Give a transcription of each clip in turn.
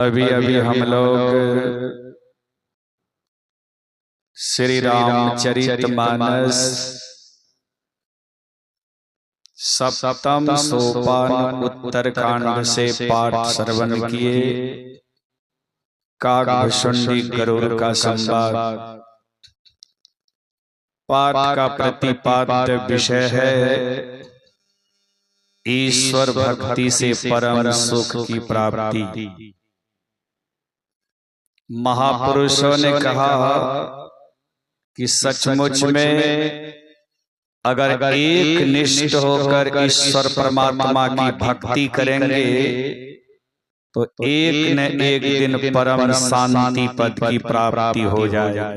अभी अभी हम लोग श्री रामचरितमानस सप्तम सोपान उत्तरकांड से पाठ श्रवण किए। काकभुषुंडी गरुड़ का संवाद। पाठ का प्रतिपाद्य विषय है ईश्वर भक्ति से परम सुख की प्राप्ति। महापुरुषों ने कहा कि सचमुच में अगर एक निष्ठ होकर ईश्वर परमात्मा की भक्ति करेंगे तो एक न एक दिन परम शांति पद की प्राप्ति हो जाए।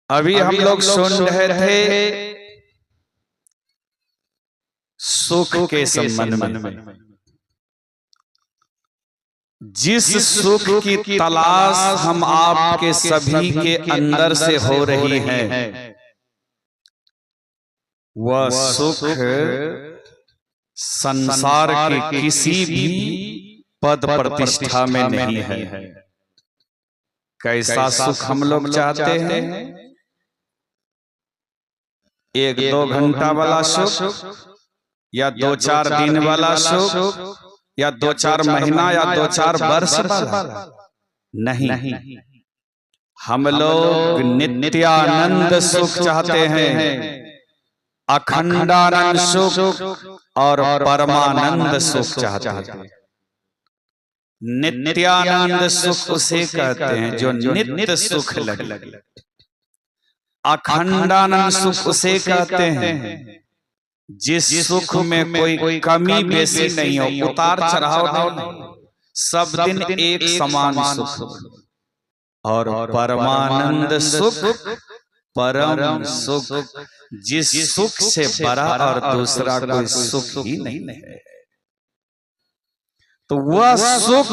अभी हम लोग सुन रहे थे सुख के संबंध में। जिस सुख की तलाश हम आपके सभी के अंदर से हो रही है वह सुख संसार के किसी भी पद प्रतिष्ठा में नहीं है। कैसा सुख हम लोग चाहते हैं? 1-2 घंटा वाला सुख, या 2-4 दिन वाला सुख, या 2-4 महीना, या 2-4 वर्ष वाला? नहीं, हम लोग नित्यानंद सुख चाहते हैं, अखंडानंद सुख और परमानंद सुख चाहते हैं। नित्यानंद सुख उसे कहते हैं जो नित्य सुख लगे। अखंडानंद सुख उसे कहते हैं जिस सुख में कोई कमी बेसी नहीं हो, उतार चढ़ाव नहीं, सब दिन एक समान सुख। और परमानंद सुख, परम सुख, जिस सुख से बड़ा और दूसरा कोई सुख ही नहीं है। तो वह सुख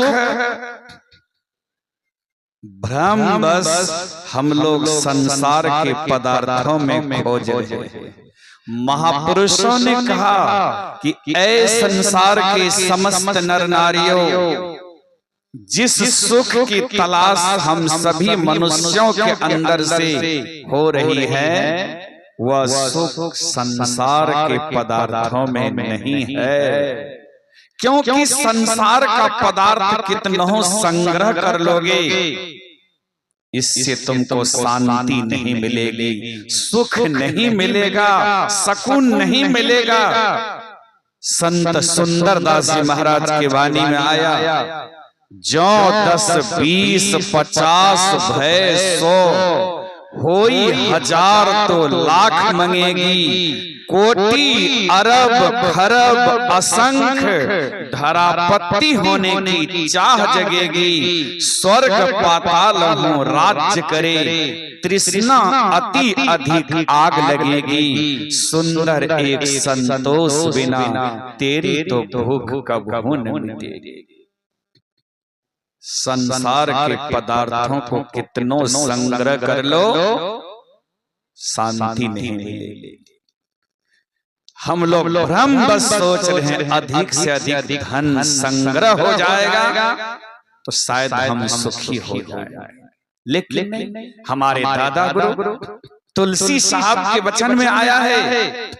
भ्रम बस हम लोग संसार के पदार्थों में खोज रहे हैं। महापुरुषों ने कहा कि ऐ संसार के समस्त नर नारियों, जिस सुख की तलाश हम सभी मनुष्यों के अंदर से हो रही है वह सुख संसार के पदार्थों में नहीं है। क्योंकि संसार का पदार्थ कितनों संग्रह कर लोगे इससे तुमको शांति नहीं मिलेगी, सुख नहीं मिलेगा, सकून नहीं मिलेगा। संत सुंदरदास जी महाराज की वाणी में आया, जो 10, 20, 50 भय 100 होई 1000 तो लाख मंगेगी, कोटि अरब खरब असंख्य धरापति होने की चाह जगेगी। स्वर्ग पाताल हो राज्य करे, तृष्णा अति अधिक आग लगेगी। सुंदर एक संतोष बिना तेरी तो भूख कबहू न मिटेगी। संसार के पदार्थों को कितनों संग्रह कर लो शांति नहीं मिलेगी। हम लोग भ्रम बस सोच रहे हैं अधिक से अधिक धन संग्रह हो जाएगा तो शायद हम सुखी हो जाएंगे। लेकिन हमारे दादा गुरु तुलसी साहब के वचन में आया है,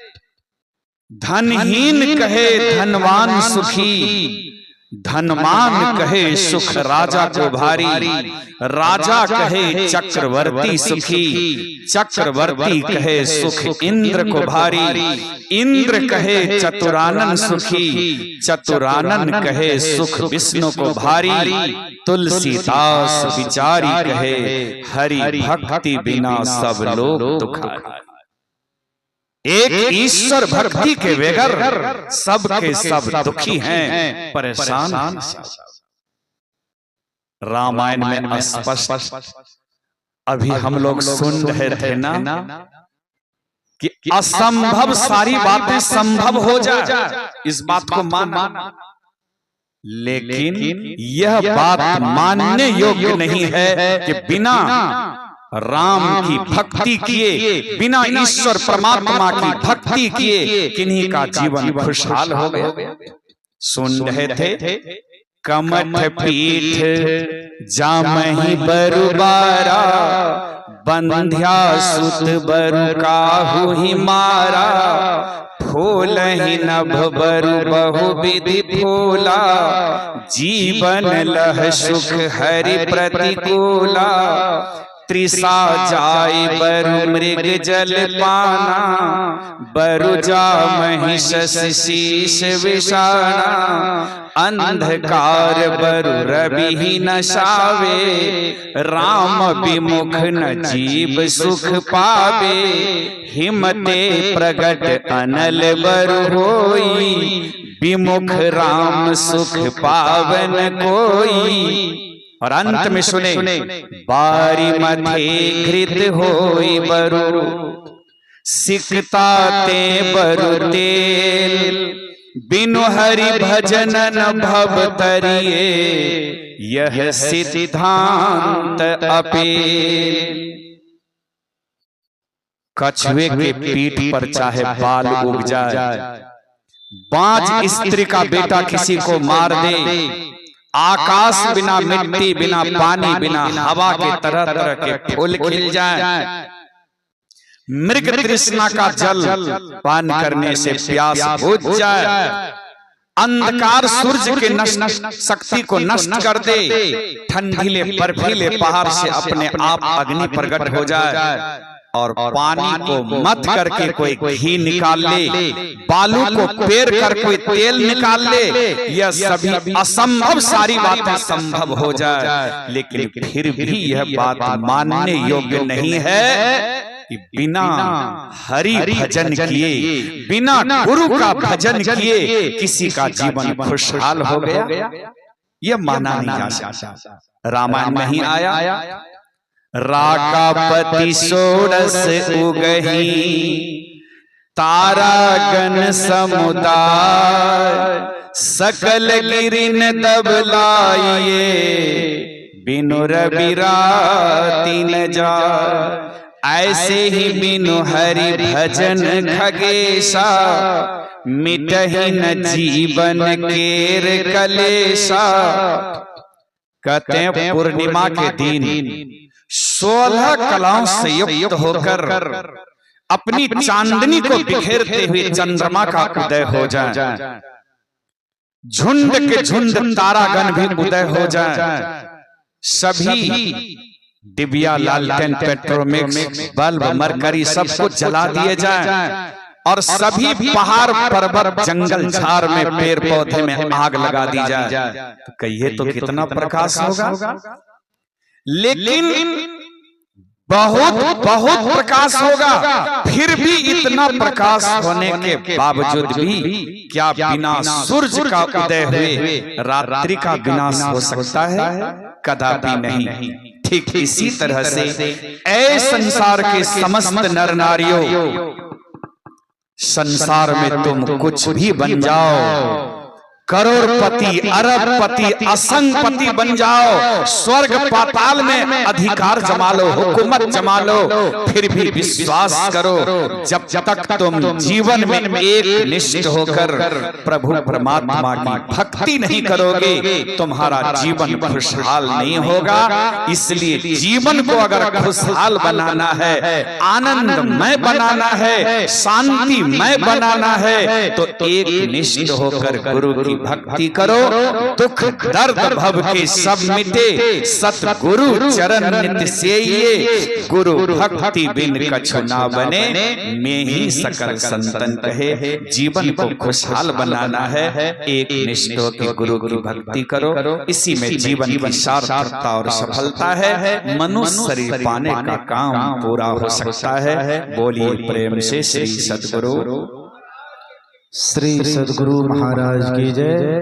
धनहीन कहे धनवान सुखी, धनवान कहे सुख राजा को भारी। राजा कहे चक्रवर्ती सुखी, चक्रवर्ती कहे सुख इंद्र को भारी। इंद्र कहे चतुरानन सुखी, चतुरानन कहे सुख विष्णु को भारी। तुलसीदास विचारी कहे हरि भक्ति बिना सब लोग दुखारी। एक ईश्वर भक्ति के बगैर सब के सब दुखी हैं, परेशान हैं। रामायण में स्पष्ट अभी हम लोग सुन रहे थे ना कि असंभव सारी बातें संभव हो जाए, इस बात को मान। लेकिन यह बात मानने योग्य नहीं है कि बिना राम की भक्ति किए, बिना ईश्वर परमात्मा की भक्ति किए किन्हीं का जीवन खुशहाल हो गया। सुन रहे थे, कमठ पीठ जामहि बरुबारा, बंध्या सुत बरु काहू ही मारा, फूल ही नभ बरु बहु विधि फूला, जीवन लह सुख हरि प्रतिकूला, त्रिसा जाय बरु मृग जल पाना, बरु जा महिषस शीश विषाणा, अंधकार बरु रवि ही नशावे, राम विमुख न जीव सुख पावे, हिमते प्रगट अनल बरु होई, विमुख राम सुख पावन कोई। और अंत में सुने, बारी मथे घृत होई बरु, सिकता ते बरु तेल, बिनु हरि भजन न भव तरिए, यह सिद्धांत अपेल। कछुए के पीठ पर चाहे बाल उग जाए, बाज स्त्री का बेटा किसी को मार दे, आकाश बिना मिट्टी बिना पानी बिना हवा के तरह तरह के फूल खिल जाए, मृग तृष्णा का जल पान करने से प्यास बुझ जाए, अंधकार सूर्य के नष्ट शक्ति को नष्ट कर दे, ठंडीले बर्फीले पहाड़ से अपने आप अग्नि प्रकट हो जाए, और पानी को मत करके कोई घी निकाल ले, बालू को पेर कर कोई तेल निकाल ले, यह सभी असंभव सारी बातें संभव हो जाए। लेकिन फिर भी यह बात मानने योग्य नहीं है कि बिना हरि भजन किए, बिना गुरु का भजन किए किसी का जीवन खुशहाल हो गया, यह माना नहीं जा सकता। रामायण नहीं आया, राकापति षोडश उगही, तारागण समुदाय, सकल गिरिन दबलाइए, बिनु रवि राति न जाय, ऐसे ही बिनु हरि भजन खगेशा, मिटहि न जीवन केर कलेशा। कहते हैं पूर्णिमा के दिन 16 कलाओं से युक्त होकर अपनी चांदनी को बिखेरते हुए चंद्रमा का उदय हो जाए, झुंड के झुंड तारागण भी उदय हो जाए, सभी डिबिया लालटेन पेट्रोमेक्स बल्ब मरकरी सब कुछ जला दिए जाए, और सभी पहाड़ पर्वत जंगल झाड़ में पेड़ पौधे में आग लगा दी जाए, तो कहिए तो कितना प्रकाश होगा। लेकिन बहुत बहुत प्रकाश होगा, फिर भी इतना प्रकाश होने के बावजूद भी क्या बिना सूर्य का उदय हुए रात्रि का विनाश हो सकता है? कदापि नहीं। ठीक इसी तरह से ऐ संसार के समस्त नर नारियों, संसार में तुम कुछ भी बन जाओ, करोड़पति अरबपति असंगपति बन जाओ, स्वर्ग पाताल में अधिकार जमा लो, हुकूमत जमा लो, फिर भी विश्वास करो जब तक तुम जीवन में एक निष्ठ होकर प्रभु परमात्मा की भक्ति नहीं करोगे, तुम्हारा जीवन खुशहाल नहीं होगा। इसलिए जीवन को अगर खुशहाल बनाना है, आनंदमय बनाना है, शांतिमय बनाना है, तो एक निष्ठ होकर गुरु की भक्ति करो, दुख दर्द भव के सब मिटे, सतगुरु चरण नित्य सेइये, गुरु भक्ति बिन कछु ना बने, में ही सकल संतन कहे। जीवन को खुशहाल बनाना है, एक निष्ठ होकर गुरु की भक्ति करो, इसी में जीवन की सार्थकता और सफलता है, मनुष्य शरीर पाने का काम पूरा हो सकता है। बोलिए प्रेम से श्री सद्गुरु महाराज की जय।